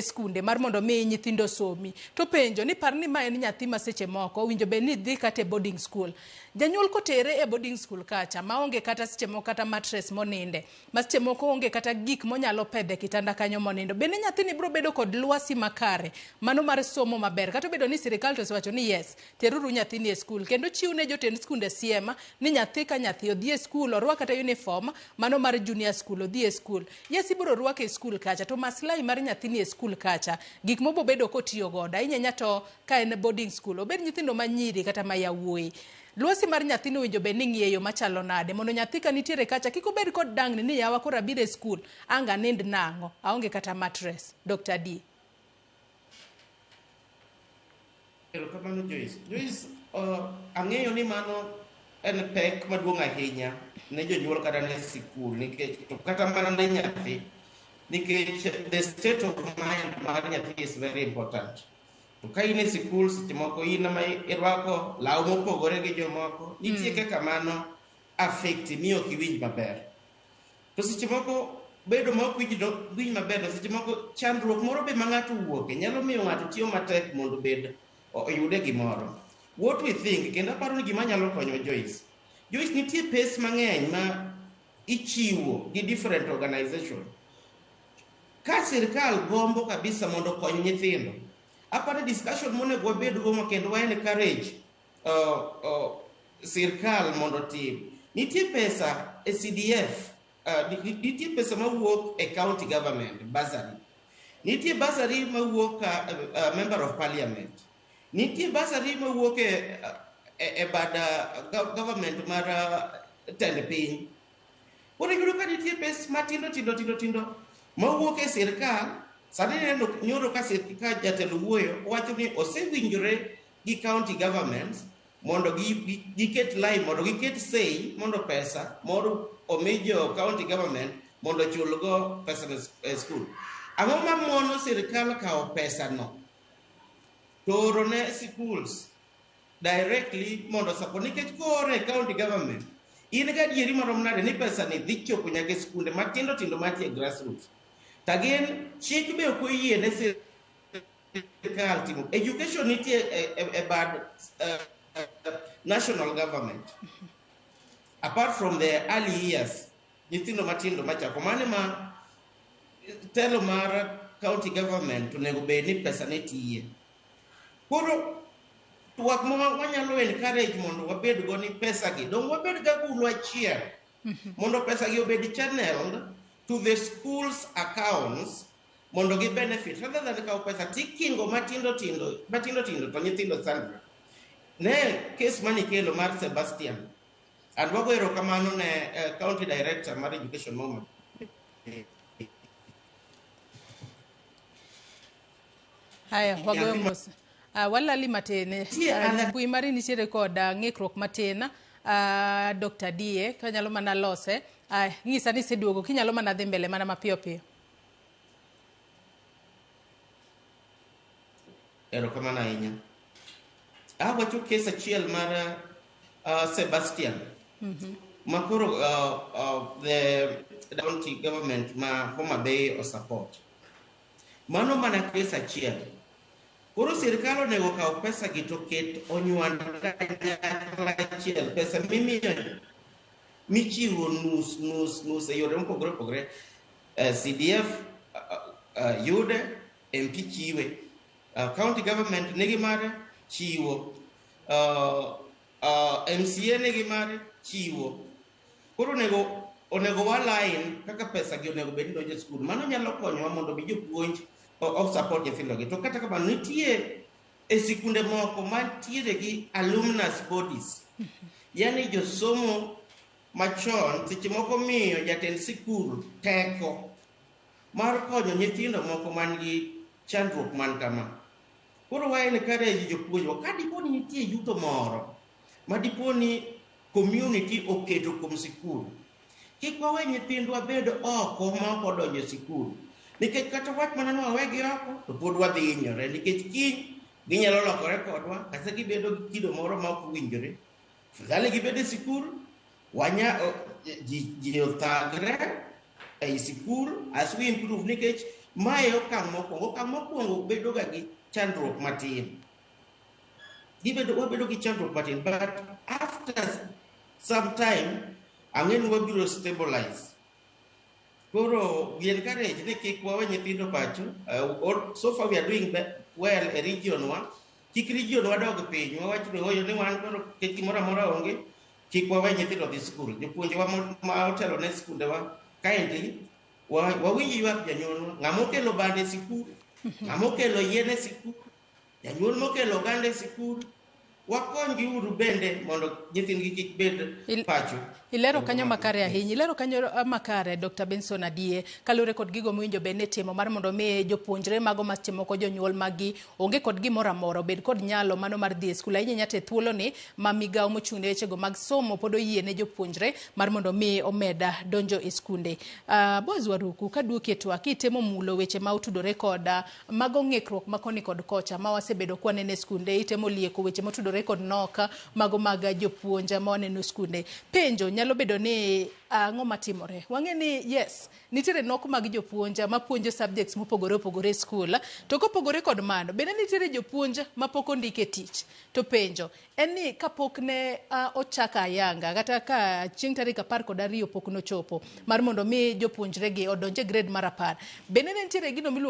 skunde mar mondo mi nyithindo somi to penjo ni par ni ma en nyathi ma seche moko winjo be ni dhi kata boarding school janyuol kotere e boarding school kacha maonge kata seche moko kata mattress moninde ma seche moko onge kata gik monyalo pedhe kitanda kanyo monindo bende nyathini biro bedo kod lwasi makare mano mar somo maber kata bedo ni sirikal to osewacho ni yes teruru nyathini e skul kendo chiwne jotend skunde siema ni nyathi ka nyathi odhi e skul orwak kata uniform mano mar junior school odhi e skul yes ibiro rwake e skul kacha to maslahi mar nyathini e skul kacha gik mobo bedo kotiyo godo inyanya to ka en boarding school obed nyithindo manyiri kata ma yawuoyi lwasi mar nyathino winjo be ni ng'ieyo machalo nade mondo nyathi ka nitiere kacha kik obed kod dangni ni yawa koro abire skul anga nind nang'o aonge kata mattress. Dr. D. Erokamano Joyce, ang'eyo ni mano en pek maduong' ahinya ne jonyuol kata ne sikul nikech to kata mana ne nyathi nikech the state of mind mar nyathi is very important. To ka in e sikul seche moko in ma irwako law mopogore gi jomoko nitie kaka mano affect mi ok iwinj maber. To seche moko bedo ma ok winj maber to seche moko chandruok moro be ma ng'ato wuoke nyalo miyo ng'ato tiyo matek mondo bed oyude gimoro. What we think kendo aparo ni gima nyalo konyo Joyce nitie pes mang'eny ma ichiwo gi different organization. Ka sirikal gombo kabisa mondo kony nyithindo aparo discussion monego wabed go kendo wa encourage sirikal mondo tim. Nitie pesa e CDF, nitie pesa mawuok e county government bursary, nitie bursary mawuok member of parliament, nitie bursary mawuok e bada government mar tend piny. Koro yudo ka nitie pesa matindo mawuok e sirikal. Sani nyoro ka jatelo wuoyo wacho ni osewinjore gi county governments mondo giket line mondo giket sei mondo pesa moro omi jo county government mondo chulgo pesa e skul. Ang'o ma mono sirikal kawo pesa no toro ne schools directly mondo support nikech koore e county government in ga dieri marom nade ni pesa ni dhi chopo nyaka e skunde matindo mantie grassroots. Again, chik be ok oyie ne sirikal timo education nitie a bad national government. Apart from the early years, nyithindo matindo machako mane ma telo mar county government onego bed ni pesa ne tiye. Koro twak ma wanyalo encourage mondo wabed go ni pesa gi dong wabed ga gulu achiel mondo pesa gi obed channeled to the school's accounts mondo gi benefit rather than kawo pesa tikingo matindo to nyithindo sandra. Ne case mani kelo mar Sebastian and wago erokamano ne county director mar education moment. Haya wago mos walali matene mbui mari nitiere koda ng'ikruok matena. Dr. D kanyalo mana lose ng'isa ni seduogo kinyalo mana dhi mbele mana mapiyo piyo. Erokamano ahinya. Wacho kes achiel mar Sebastian makoro the county government ma Homa Bay o support. Mano mana kes achiel. Koro sirikal onego kawo pesa gi to ket onywand achiel pesa michiwo nus e yore mopogore CDF yude MP chiwe county government nigi mare chiwo MCA nigi mare chiwo. Koro onego wa line kaka pesa gi onego bed donjo e skul. Mano nyalo konyowa mondo bi jopuonj of support nyithindo gi. To kata kamano nitie e sikunde moko mantiere gi alumnus bodies yani josomo machon seche moko miyo jatend sikul teko mar konyo nyithindo moko man gi chandruok man kama. Koro wa encourage jopuonjwa ka dipo ni nitie yuto moro ma dipo ni community oketo kuom sikul kik wawe nyithindwa bed oko ma ok odonjo e sikul nikech kata wach mana ni wawegi oko to pod wadhi hinyore nikech kiny ginyalo lokore kodwa kata gibedo gi kido moro ma ok winjore. Fadhali gibede sikul ji othagre ei sikul as we improve nikech Mae okang' mokwongo bedo ga gi chandruok matin. Wabedo gi chandruok matin, but after some time, ang'en wabiro stabilize. Koro we encourage ni kik wawe nyithindo pacho. So far we are doing well e region wa. Kik region wa dog piny, wawach ni hoyo ni wan koro gimoro amora onge, kik wawe nyithindo dhi skul. Jopuonje wa ma otelo ne skunde wa kindly wawinj ywak janyuol, ng'ama okelo bande sikul, ng'ama okelo yien e sikul, janyuol mokelo gande sikul, wakonygi uru bende mondo nyithindgi kik bed pacho. Ilero kanyo makare ahinya. Ilero kanyo makare, Dr. Benson Adie, kalure kod gigo mwinjo bende timo mar mondo mi jopuonjre mago matimo ko jonyuol magi onge kod gimoro amora obed kod nyalo mano mar dhi e skul. Ahinya nyate thuolo ni ma migawo mochung' ne wechego mag somo pod oyie ne jopuonjre mar mondo mi omeda donjo e skunde. Boaz Waruku, kaduoki e twak kitemo mulo weche ma otudore kod mago ng'ikruok makoni kod kocha ma wasebedo kwanene skunde, itemo lieko weche motudore kod noka mago mag jopuonja ma waneno skunde. Penjo nyalo bedo ni ang'o matimore. Wang'e ni yes, nitiere nok mag jopuonja ma puonjo subjects mopogore opogore e skul. To kopogore kod mano, bende nitiere jopuonja ma pok ondike tich. To penjo en ni kapok ne ochaka ayanga kata ka chieng' tarik 12 pok nochopo mar mondo mi jopuonjre gi odonje grade mar 10. Bende nitiere gino miluongo